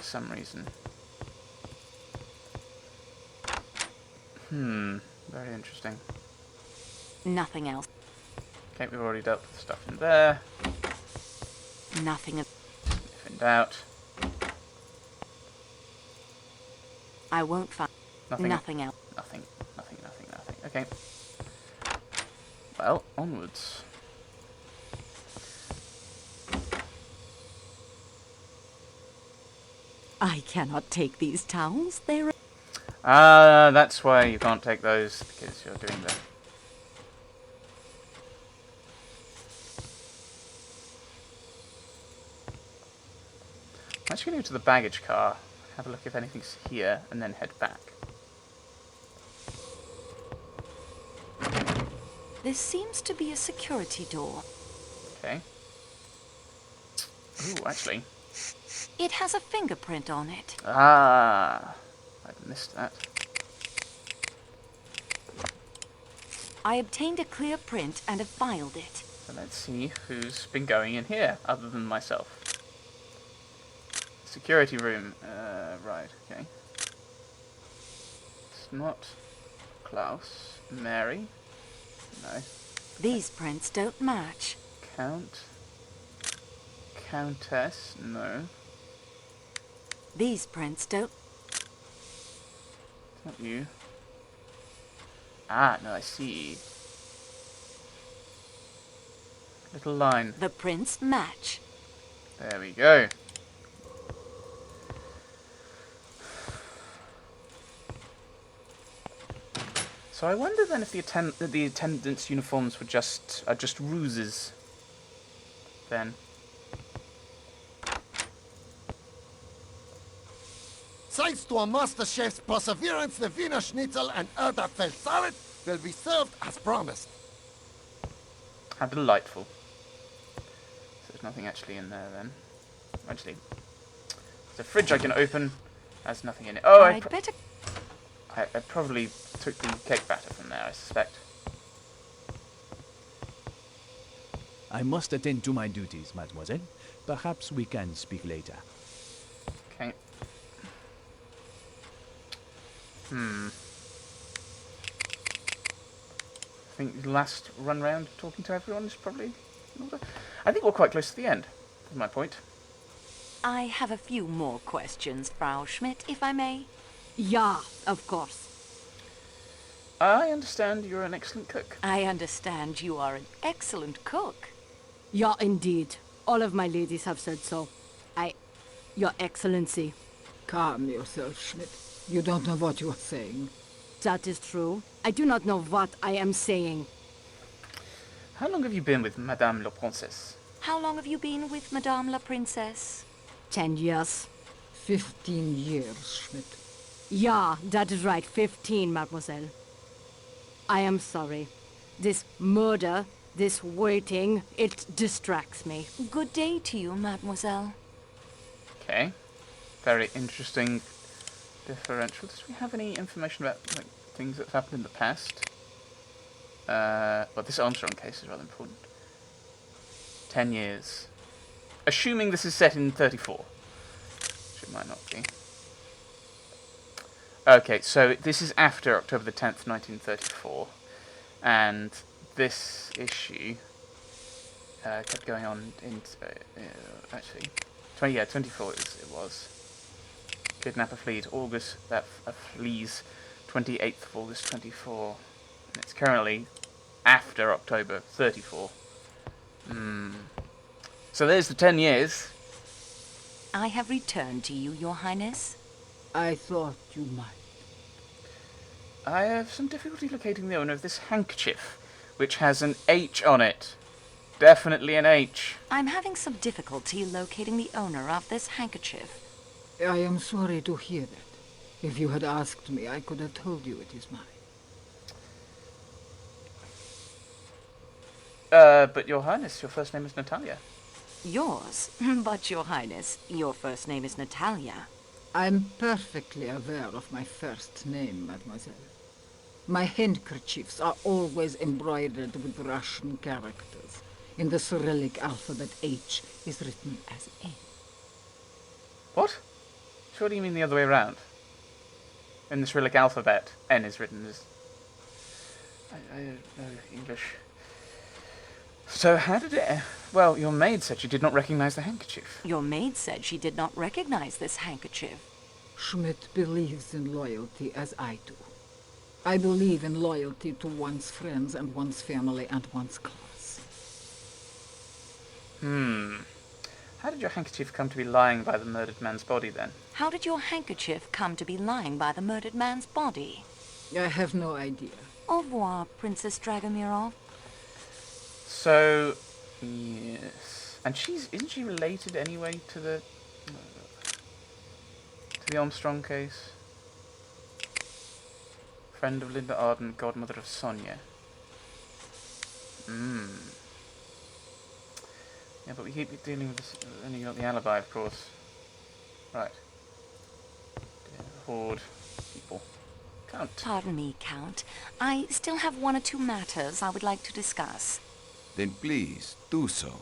some reason. Very interesting. Nothing else. Okay, we've already dealt with stuff in there. Nothing. If in doubt. I won't find Nothing. nothing else. Nothing. Okay. Well, onwards. I cannot take these towels. They're... That's why you can't take those, because you're doing the... I'm actually going to go to the baggage car, have a look if anything's here, and then head back. This seems to be a security door. Okay. Ooh, actually. It has a fingerprint on it. Ah, I missed that. I obtained a clear print and have filed it. So let's see who's been going in here, other than myself. Security room. Right, okay. It's not Klaus. Mary. No. These prints don't match. Count. Countess. No. These prints don't... It's not you. Ah, no, I see. Little line. The prints match. There we go. So I wonder then if the attendants' uniforms were just ruses. Then. Thanks to a master chef's perseverance, the Wiener Schnitzel and Erdäpfel salad will be served as promised. How delightful. So there's nothing actually in there then. Actually, there's a fridge I can open. There's nothing in it. Oh, I'd better... I probably took the cake batter from there, I suspect. I must attend to my duties, mademoiselle. Perhaps we can speak later. Okay. I think the last run round talking to everyone is probably in order. I think we're quite close to the end. That's my point. I have a few more questions, Frau Schmidt, if I may. Yeah, of course. I understand you're an excellent cook. I understand you are an excellent cook. Yeah, indeed. All of my ladies have said so. Your Excellency. Calm yourself, Schmidt. You don't know what you are saying. That is true. I do not know what I am saying. How long have you been with Madame la Princesse? How long have you been with Madame la Princess? 10 years. 15 years, Schmidt. Yeah, that is right. 15, mademoiselle. I am sorry. This murder, this waiting, it distracts me. Good day to you, mademoiselle. Okay. Very interesting differential. Does we have any information about like things that have happened in the past? Well, this Armstrong case is rather important. 10 years. Assuming this is set in 34. Which it might not be. Okay, so this is after October the 10th, 1934. And this issue kept going on in... actually, 24 it was. Kidnapper flees August... flees 28th of August 24. And it's currently after October 34. So there's the 10 years. I have returned to you, Your Highness. I thought you might. I have some difficulty locating the owner of this handkerchief, which has an H on it. Definitely an H. I'm having some difficulty locating the owner of this handkerchief. I am sorry to hear that. If you had asked me, I could have told you it is mine. But Your Highness, your first name is Natalia. Yours? But, Your Highness, your first name is Natalia. I'm perfectly aware of my first name, mademoiselle. My handkerchiefs are always embroidered with Russian characters. In the Cyrillic alphabet, H is written as A. What? Surely you mean the other way around? In the Cyrillic alphabet, N is written as... I don't know English. So how did it... Well, your maid said she did not recognize the handkerchief. Your maid said she did not recognize this handkerchief. Schmidt believes in loyalty as I do. I believe in loyalty to one's friends and one's family and one's class. How did your handkerchief come to be lying by the murdered man's body, then? How did your handkerchief come to be lying by the murdered man's body? I have no idea. Au revoir, Princess Dragomirov. So, yes. And isn't she related anyway to the Armstrong case? Friend of Linda Arden, godmother of Sonia. Yeah, but we keep dealing with this. Then you got the alibi, of course. Right. Horde people. Count. Pardon me, Count. I still have one or two matters I would like to discuss. Then please, do so.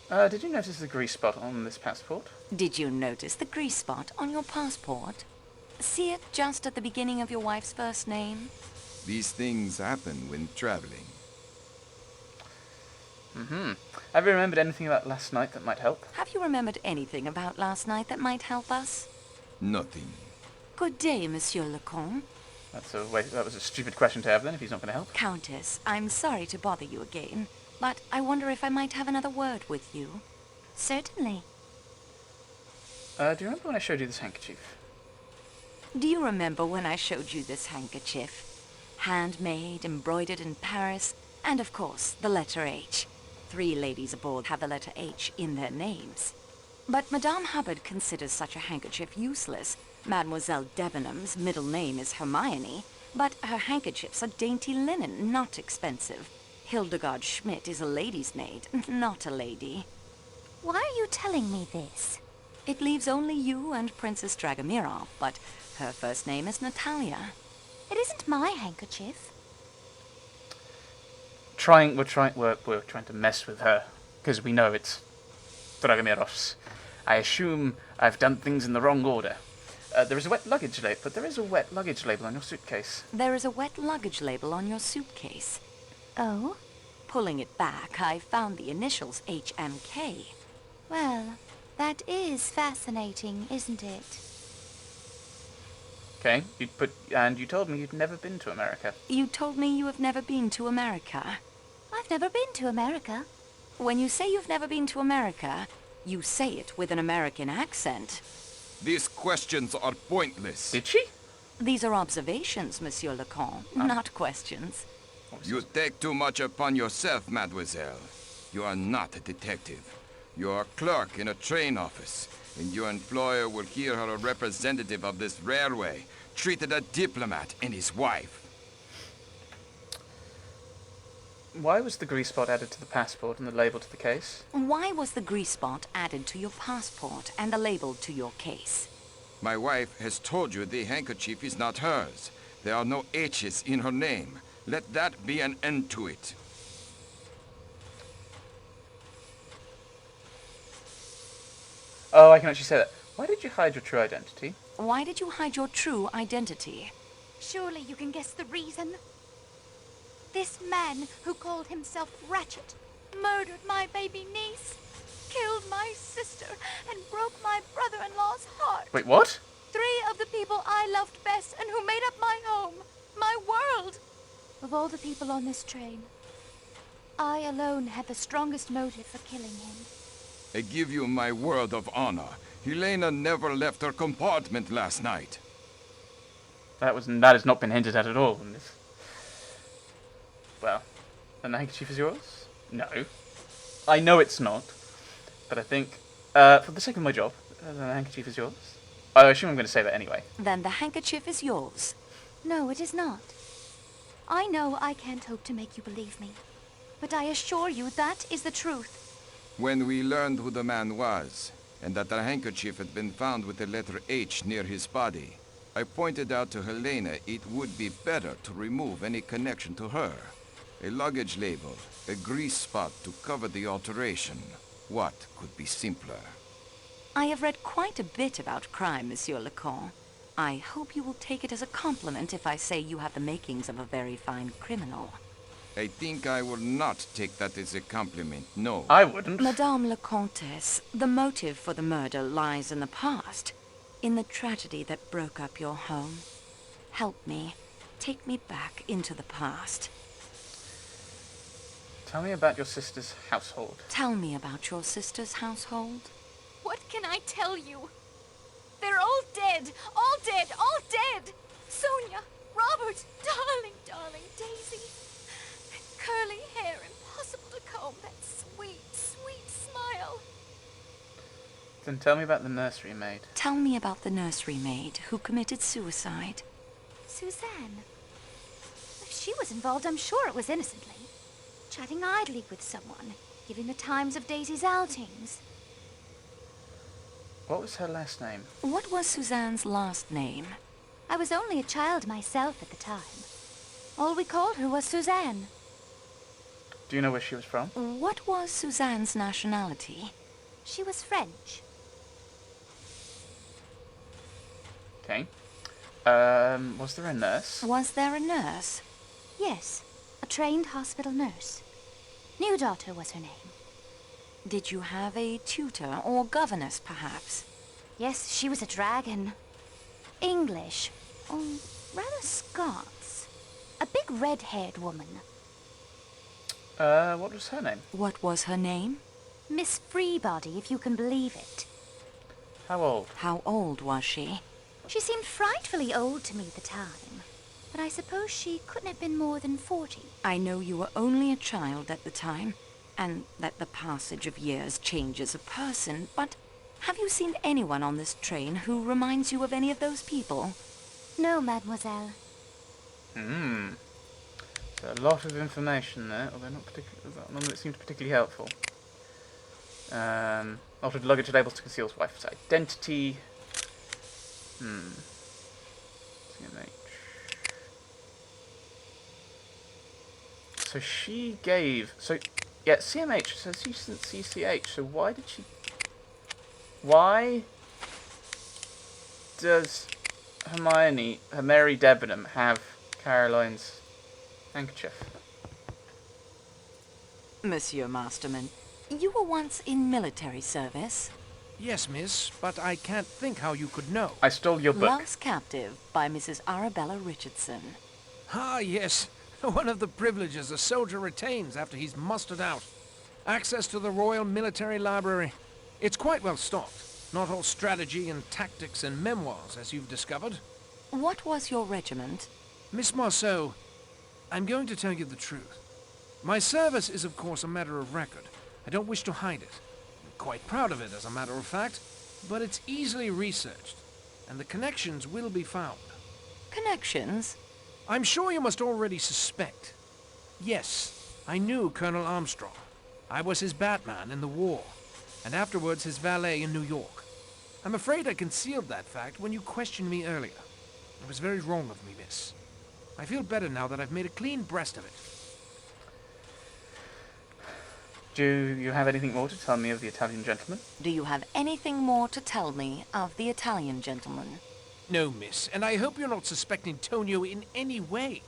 Did you notice the grease spot on this passport? Did you notice the grease spot on your passport? See it just at the beginning of your wife's first name? These things happen when traveling. Have you remembered anything about last night that might help? Have you remembered anything about last night that might help us? Nothing. Good day, Monsieur le Comte. That was a stupid question to have then, if he's not going to help. Countess, I'm sorry to bother you again, but I wonder if I might have another word with you. Certainly. Do you remember when I showed you this handkerchief? Do you remember when I showed you this handkerchief? Handmade, embroidered in Paris, and of course, the letter H. 3 ladies aboard have the letter H in their names. But Madame Hubbard considers such a handkerchief useless. Mademoiselle Debenham's middle name is Hermione, but her handkerchiefs are dainty linen, not expensive. Hildegard Schmidt is a lady's maid, not a lady. Why are you telling me this? It leaves only you and Princess Dragomirov, but her first name is Natalia. It isn't my handkerchief. We're trying to mess with her, because we know it's Dragomirov's. I assume I've done things in the wrong order. There is a wet luggage label, but there is a wet luggage label on your suitcase. There is a wet luggage label on your suitcase. Oh? Pulling it back, I found the initials HMK. Well, that is fascinating, isn't it? Okay, and you told me you'd never been to America. You told me you have never been to America. I've never been to America. When you say you've never been to America, you say it with an American accent. These questions are pointless. Did she? These are observations, Monsieur le Comte, not questions. You take too much upon yourself, mademoiselle. You are not a detective. You are a clerk in a train office, and your employer will hear her a representative of this railway treated a diplomat and his wife. Why was the grease spot added to the passport and the label to the case? Why was the grease spot added to your passport and the label to your case? My wife has told you the handkerchief is not hers. There are no H's in her name. Let that be an end to it. Oh, I can actually say that. Why did you hide your true identity? Why did you hide your true identity? Surely you can guess the reason. This man who called himself Ratchet murdered my baby niece, killed my sister, and broke my brother-in-law's heart. Wait, what? 3 of the people I loved best and who made up my home, my world. Of all the people on this train, I alone had the strongest motive for killing him. I give you my word of honor. Helena never left her compartment last night. That has not been hinted at all in this. Well, and the handkerchief is yours? No. I know it's not, but I think, for the sake of my job, the handkerchief is yours. I assume I'm going to say that anyway. Then the handkerchief is yours. No, it is not. I know I can't hope to make you believe me, but I assure you that is the truth. When we learned who the man was, and that the handkerchief had been found with the letter H near his body, I pointed out to Helena it would be better to remove any connection to her. A luggage label, a grease spot to cover the alteration. What could be simpler? I have read quite a bit about crime, Monsieur Lecoq. I hope you will take it as a compliment if I say you have the makings of a very fine criminal. I think I will not take that as a compliment, no. I wouldn't. Madame la Comtesse, the motive for the murder lies in the past, in the tragedy that broke up your home. Help me. Take me back into the past. Tell me about your sister's household. Tell me about your sister's household. What can I tell you? They're all dead! All dead! All dead! Sonia, Robert, darling, darling Daisy. That curly hair, impossible to comb, that sweet, sweet smile. Then tell me about the nursery maid. Tell me about the nursery maid who committed suicide. Suzanne. If she was involved, I'm sure it was innocently. Chatting idly with someone, giving the times of Daisy's outings. What was her last name? What was Suzanne's last name? I was only a child myself at the time. All we called her was Suzanne. Do you know where she was from? What was Suzanne's nationality? She was French. Okay. Was there a nurse? Was there a nurse? Yes, a trained hospital nurse. New Daughter was her name. Did you have a tutor or governess, perhaps? Yes, she was a dragon. English. Oh, rather Scots. A big red-haired woman. What was her name? What was her name? Miss Freebody, if you can believe it. How old? How old was she? She seemed frightfully old to me at the time. But I suppose she couldn't have been more than 40. I know you were only a child at the time, and that the passage of years changes a person, but have you seen anyone on this train who reminds you of any of those people? No, mademoiselle. A lot of information there, although not particularly, none of it seems particularly helpful. Altered luggage labels to conceal his wife's identity. CMH. So she gave... So, yeah, CMH, so she's CCH, so why did she... Why does Hermione, Mary Debenham, have Caroline's handkerchief? Monsieur Masterman, you were once in military service. Yes, miss, but I can't think how you could know. I stole your book. Lost captive by Mrs. Arabella Richardson. Ah, yes. One of the privileges a soldier retains after he's mustered out. Access to the Royal Military Library. It's quite well stocked. Not all strategy and tactics and memoirs, as you've discovered. What was your regiment? Miss Marceau, I'm going to tell you the truth. My service is, of course, a matter of record. I don't wish to hide it. I'm quite proud of it, as a matter of fact. But it's easily researched, and the connections will be found. Connections? I'm sure you must already suspect. Yes, I knew Colonel Armstrong. I was his Batman in the war, and afterwards his valet in New York. I'm afraid I concealed that fact when you questioned me earlier. It was very wrong of me, miss. I feel better now that I've made a clean breast of it. Do you have anything more to tell me of the Italian gentleman? Do you have anything more to tell me of the Italian gentleman? No, miss, and I hope you're not suspecting Tonio in any way.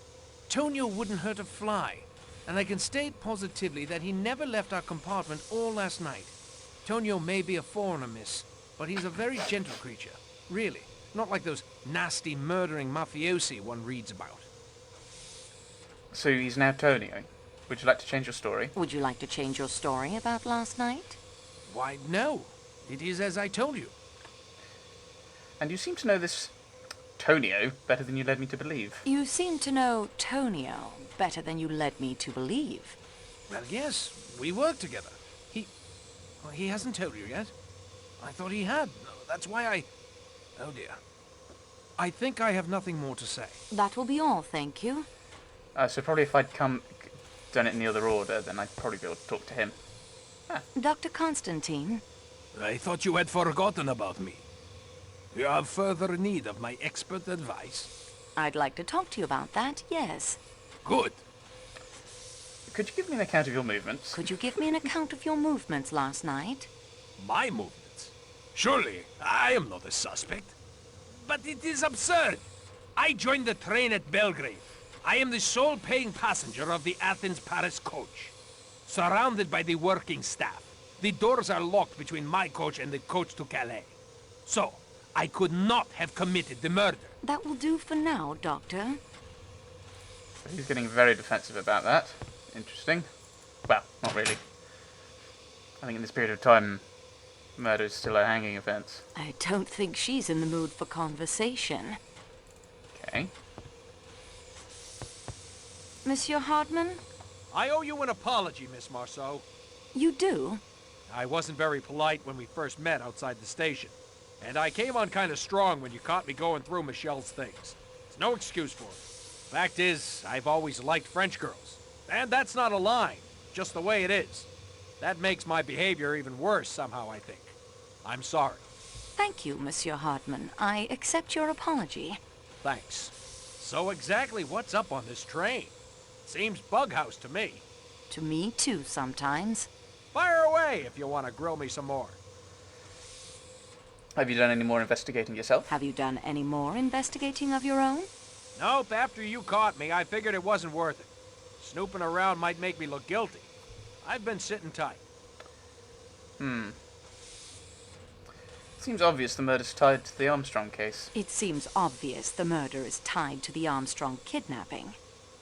Tonio wouldn't hurt a fly, and I can state positively that he never left our compartment all last night. Tonio may be a foreigner, miss, but he's a very gentle creature. Really, not like those nasty, murdering mafiosi one reads about. So he's now Tonio. Would you like to change your story? Would you like to change your story about last night? Why, no. It is as I told you. And you seem to know this Tonio better than you led me to believe. You seem to know Tonio better than you led me to believe. Well, yes, we work together. He hasn't told you yet. I thought he had. That's why I... Oh, dear. I think I have nothing more to say. That will be all, thank you. So probably if I'd done it in the other order, then I'd probably be able to talk to him. Dr. Constantine? I thought you had forgotten about me. You have further need of my expert advice? I'd like to talk to you about that, yes. Good. Could you give me an account of your movements? Could you give me an account of your movements last night? My movements? Surely, I am not a suspect. But it is absurd. I joined the train at Belgrade. I am the sole paying passenger of the Athens-Paris coach. Surrounded by the working staff. The doors are locked between my coach and the coach to Calais. So, I could not have committed the murder. That will do for now, Doctor. He's getting very defensive about that. Interesting. Well, not really. I think in this period of time, murder is still a hanging offence. I don't think she's in the mood for conversation. Okay. Monsieur Hardman? I owe you an apology, Miss Marceau. You do? I wasn't very polite when we first met outside the station. And I came on kind of strong when you caught me going through Michelle's things. It's no excuse for it. Fact is, I've always liked French girls. And that's not a lie, just the way it is. That makes my behavior even worse somehow, I think. I'm sorry. Thank you, Monsieur Hardman. I accept your apology. Thanks. So exactly what's up on this train? Seems bughouse to me. To me, too, sometimes. Fire away if you want to grill me some more. Have you done any more investigating yourself? Have you done any more investigating of your own? Nope, after you caught me, I figured it wasn't worth it. Snooping around might make me look guilty. I've been sitting tight. Seems obvious the murder's tied to the Armstrong case. It seems obvious the murder is tied to the Armstrong kidnapping.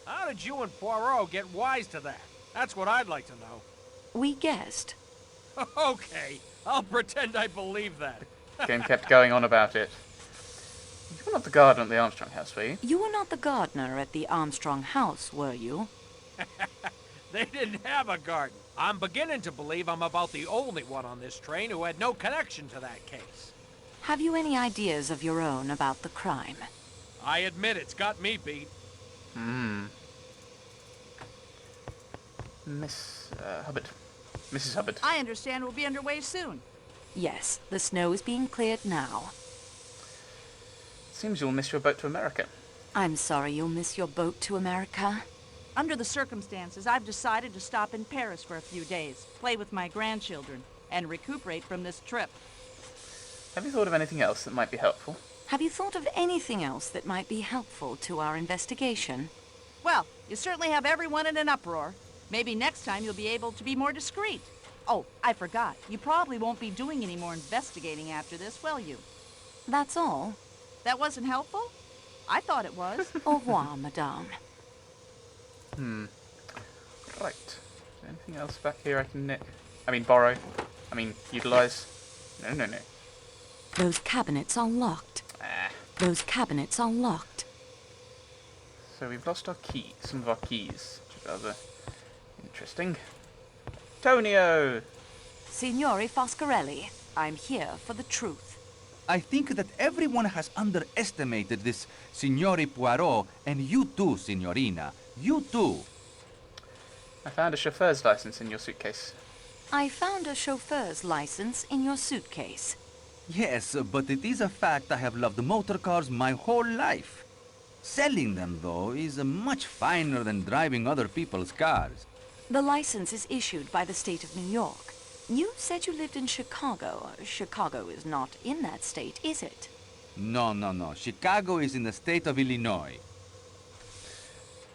How did you and Poirot get wise to that? That's what I'd like to know. We guessed. Okay, I'll pretend I believe that. Game kept going on about it. You were not the gardener at the Armstrong house, were you? You were not the gardener at the Armstrong house, were you? They didn't have a garden. I'm beginning to believe I'm about the only one on this train who had no connection to that case. Have you any ideas of your own about the crime? I admit it's got me beat. Miss Hubbard. Mrs. Hubbard. I understand we'll be underway soon. Yes, the snow is being cleared now. Seems you'll miss your boat to America. I'm sorry you'll miss your boat to America. Under the circumstances, I've decided to stop in Paris for a few days, play with my grandchildren, and recuperate from this trip. Have you thought of anything else that might be helpful? Have you thought of anything else that might be helpful to our investigation? Well, you certainly have everyone in an uproar. Maybe next time you'll be able to be more discreet. Oh, I forgot. You probably won't be doing any more investigating after this, will you? That's all. That wasn't helpful? I thought it was. Au revoir, madame. Right. Is there anything else back here I can nick? I mean, borrow. I mean, utilize. No. Those cabinets are locked. Those cabinets are locked. So we've lost our key. Some of our keys. Which is rather interesting. Tonio! Signore Foscarelli, I'm here for the truth. I think that everyone has underestimated this Signore Poirot, and you too, Signorina. You too. I found a chauffeur's license in your suitcase. I found a chauffeur's license in your suitcase. Yes, but it is a fact I have loved motor cars my whole life. Selling them, though, is much finer than driving other people's cars. The license is issued by the state of New York. You said you lived in Chicago. Chicago is not in that state, is it? No. Chicago is in the state of Illinois.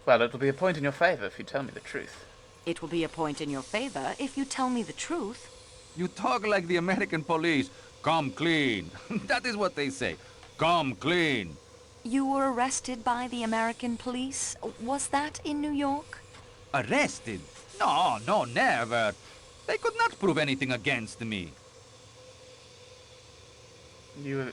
Well, it'll be a point in your favor if you tell me the truth. It will be a point in your favor if you tell me the truth. You talk like the American police. Come clean. That is what they say. Come clean. You were arrested by the American police. Was that in New York? Arrested? No, never. They could not prove anything against me. You